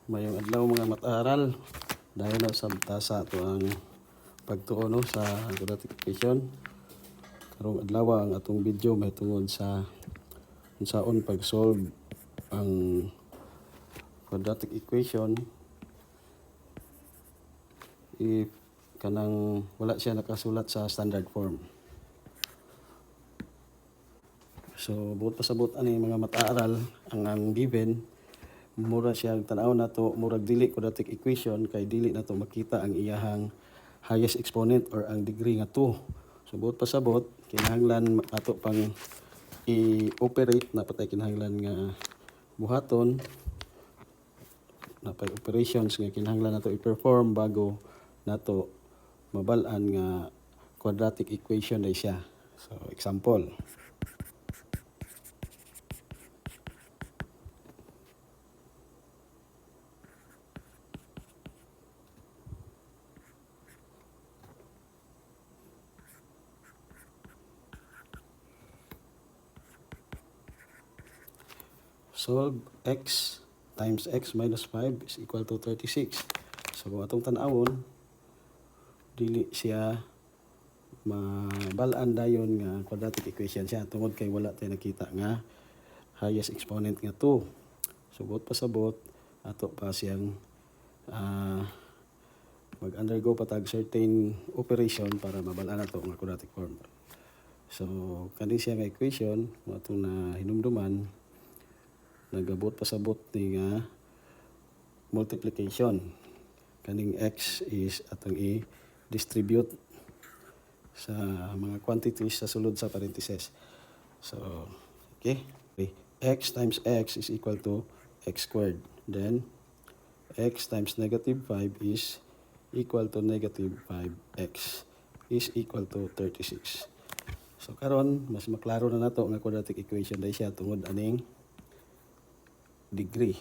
Mayong adlaw mga mata-aral, dahil na sa tasa ito ang pagtuon sa quadratic equation. Karong adlaw ang atong video may tungod sa unsaon pag-solve ang quadratic equation if kanang wala siya nakasulat sa standard form. So buot pasabot ani mga mata-aral ang given mura siyang tan-aw nato murag dili quadratic equation kay dili nato makita ang iyahang highest exponent or ang degree nga 2. So buot pasabot kinahanglan ato pang i-operate na patay kinahanglan nga buhaton na pay operations nga kinahanglan nato i-perform bago nato mabal-an nga quadratic equation na siya. So example, solve x times x minus 5 is equal to 36. So kung atong tan-awon, dili siya mabalaan dayon nga quadratic equation siya tungod kay wala tayo nakita nga highest exponent nga 2. So buot pasabot ato pa siyang mag-undergo patag certain operation para mabalaan nato nga quadratic form. So kani siya nga equation mo atong na hinumduman nagabot pasabot ni nga multiplication. Kaning x is atong i-distribute sa mga quantities sa sulod sa parentheses. So, okay. X times x is equal to x squared. Then, x times negative 5 is equal to negative 5x is equal to 36. So, karon mas maklaro na nato nga quadratic equation dahil siya tungod aning degree.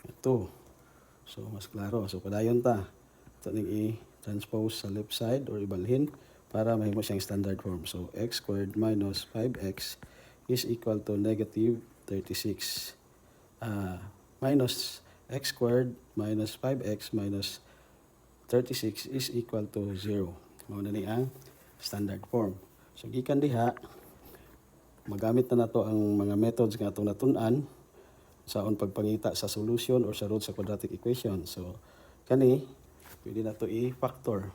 Ito. So, mas klaro. So, padayon ta. Ito ning i-transpose sa left side or ibalhin para mahimo siyang standard form. So, x squared minus 5x is equal to negative 36. Minus x squared minus 5x minus 36 is equal to 0. Mao na ni ang standard form. So, gikan diha, magamit na nato ang mga methods nga atong natun-an saon pagpangita sa solution or sa root sa quadratic equation. So, kani, pwede na ito i-factor.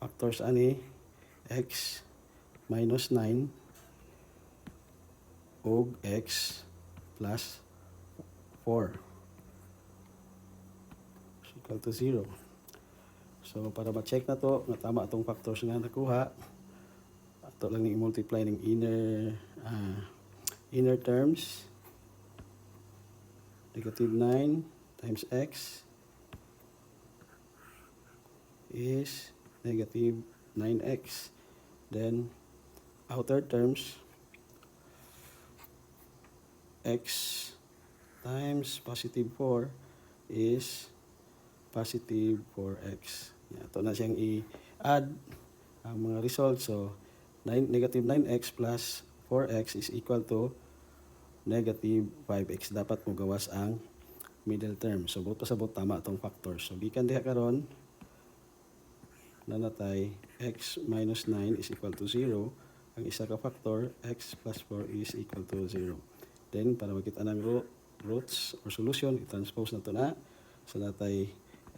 Factors ani, x minus 9 o x plus 4 is equal to 0. So, para ma-check na to nga tama itong factors nga nakuha, ato lang ni i-multiply ng inner terms. Negative 9 times x is negative 9x. Then, outer terms, x times positive 4 is positive 4x. Ito na siyang i-add ang mga results. So, negative 9x plus 4x is equal to negative 5x. Dapat mo gawas ang middle term. So, buot pasabot tama itong factors. So, gikan diha karon nanatay x minus 9 is equal to 0. Ang isa ka factor, x plus 4 is equal to 0. Then, para makita ng roots or solution, i-transpose na ito na. So, natay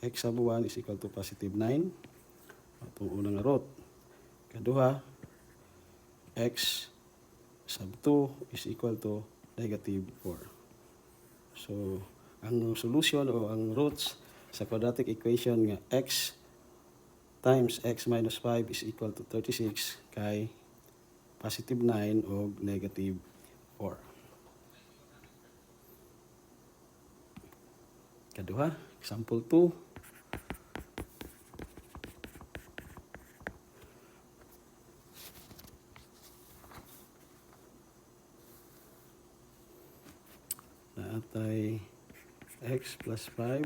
x sub 1 is equal to positive 9. Itong unang root. Kaduha, x sub 2 is equal to negative 4. So, ang solution o ang roots sa quadratic equation nga x times x minus 5 is equal to 36 kay positive 9 o negative 4. Kaduha, example 2. Naatay x plus 5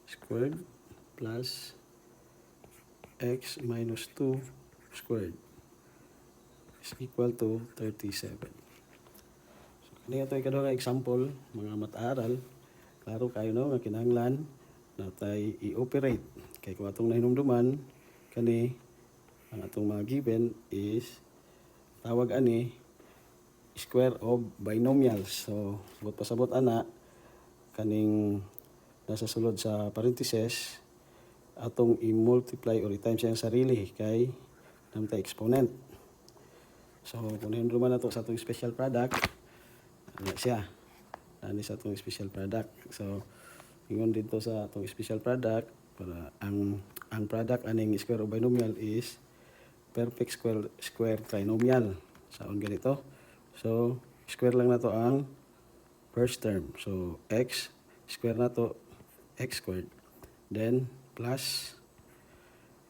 squared plus x minus 2 squared is equal to 37. So, Ini ato ikaduha nga example, mga mata-aral. Klaro kayo no nga kinahanglan natay i-operate. Kay kung atong nahinumduman kani ang atong mga given is tawag ani square of binomials. So, sabot pasabot ana kaning nasa sulod sa parentheses atong i-multiply or i-times ang sarili kay namtay exponent. So, kung nahinumduman nato sa atong special product, ano siya? Ano sa atong special product. So, ingon dito sa atong special product, para ang product aning square of binomial is perfect square trinomial. Saon ganito? So, square lang nato ang first term. So, x square nato x squared. Then plus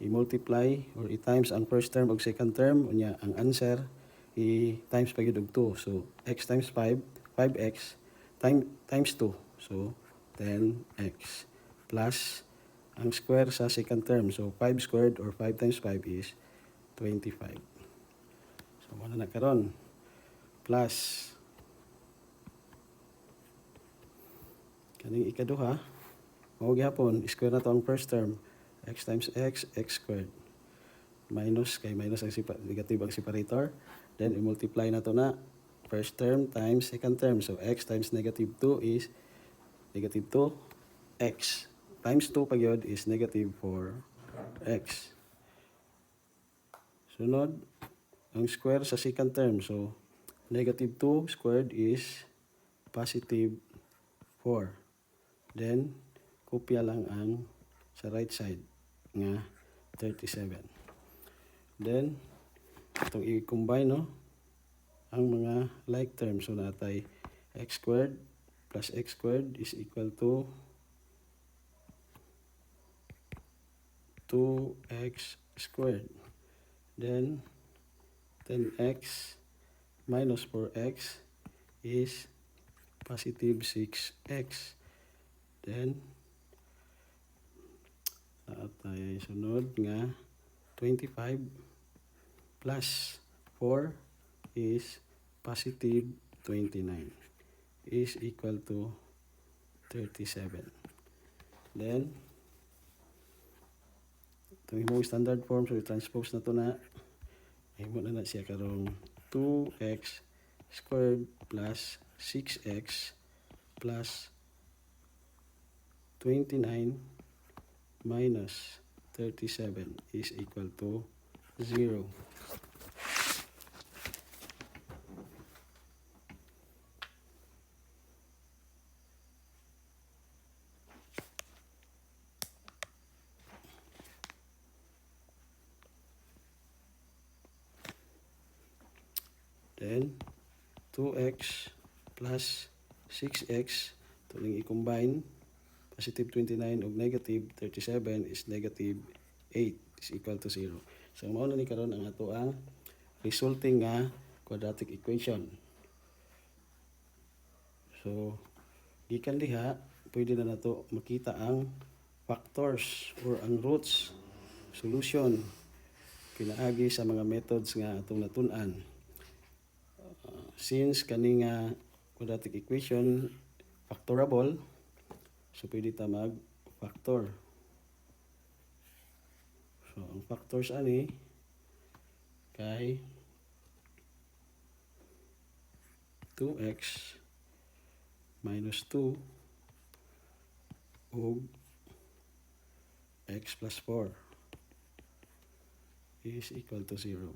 i-multiply or i-times ang first term ug second term, unya ang answer i-times pa gyud og 2. So, x times 5, 5x times 2. So, 10x plus ang square sa second term. So, 5 squared or 5 times 5 is 25. So, muna na karon plus kaning ikaduha, mao gyapon square na to ang first term. X times x, x squared. Minus, kay minus ang negative ang separator. Then, i-multiply na to na first term times second term. So, x times negative 2 is negative 2x. Times 2 pa yun is negative 4x. Sunod, ang square sa second term. So, negative 2 squared is positive 4. Then, kopya lang ang sa right side nga 37. Then, itong i-combine, no? Ang mga like terms. So, natay x squared plus x squared is equal to 2x squared. Then, 10x minus 4x is positive 6x. Then, natay sunod nga 25 plus 4 is positive 29 is equal to 37. Then, itong imong standard form, so i-transpose na to na, himo na siya karong 2x squared plus 6x plus 29 minus 37 is equal to 0. Then, 2x plus 6x, ito nang i-combine, positive 29 ug negative 37 is negative 8 is equal to 0. So, mao na ni karon ang ato ang resulting nga quadratic equation. So, gikan diha, pwede na nato makita ang factors or ang roots, solution, pinaagi sa mga methods nga atong natun-an. Since kani nga quadratic equation factorable, so pwede ta mag-factor. So, ang factors ani kay 2x minus 2 ug x plus 4 is equal to 0.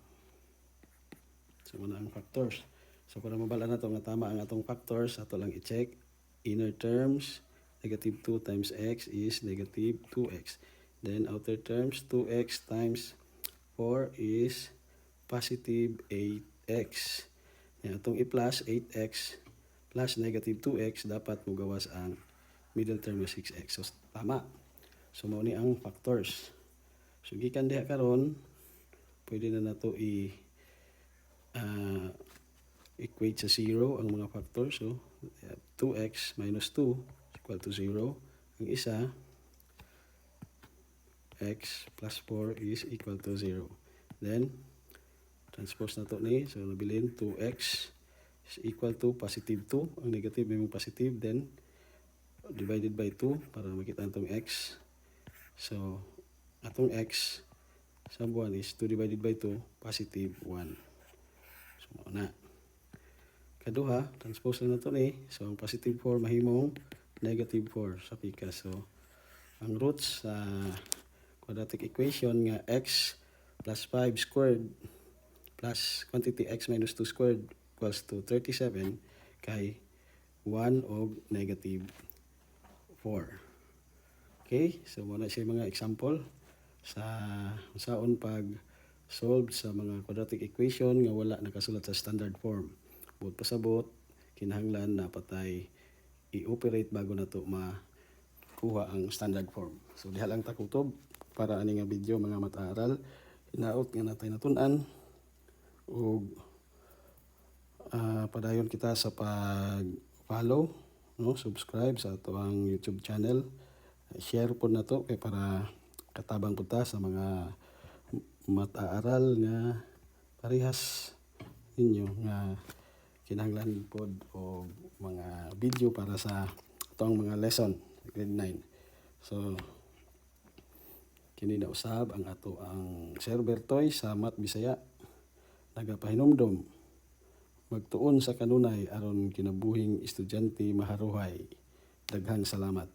So, muna ang factors. So, para mabala na ito nga tama ang atong factors, ato lang i-check. Inner terms, negative 2 times x is negative 2x. Then, outer terms, 2x times 4 is positive 8x. Yan, itong i-plus 8x plus negative 2x, dapat mugawas ang middle term na 6x. So, tama. So, mao ni ang factors. So, gikan diha karon, pwede na nato equate sa 0 ang mga factors. So, 2x minus 2 is equal to 0. Ang isa, x plus 4 is equal to 0. Then, transpose na to ni. So, nabilin 2x is equal to positive 2. Ang negative may mong positive, then divided by 2 para makita itong x. So, atong x sa 1 is 2 divided by 2, positive 1. So, na. Kaduha, transpose na nato ni. So, ang positive 4 mahimong negative 4 sa pikas. So, ang roots sa quadratic equation nga x plus 5 squared plus quantity x minus 2 squared equals to 37 kay 1 o negative 4. Okay, so muna siya mga example sa saon pag solve sa mga quadratic equation nga wala nakasulat sa standard form. Bukod pasabot, kinahanglan na patay i-operate bago na to makuha ang standard form. So diha lang ta kutob para ani nga video mga mata-aral. Hinaot nga natay natun-an ug padayon kita sa pag-follow, no, subscribe sa ato ang YouTube channel. Share po na to kay para katabang po ta sa mga mata-aral nga parehas ninyo nga kinahanglan pod o mga video para sa atong mga lesson grade 9. So kini na usab ang ato ang Sir Bertoy sa Mat Bisaya nagapahinumdom magtuon sa kanunay aron kinabuhing estudyante maharuhay. Daghang salamat.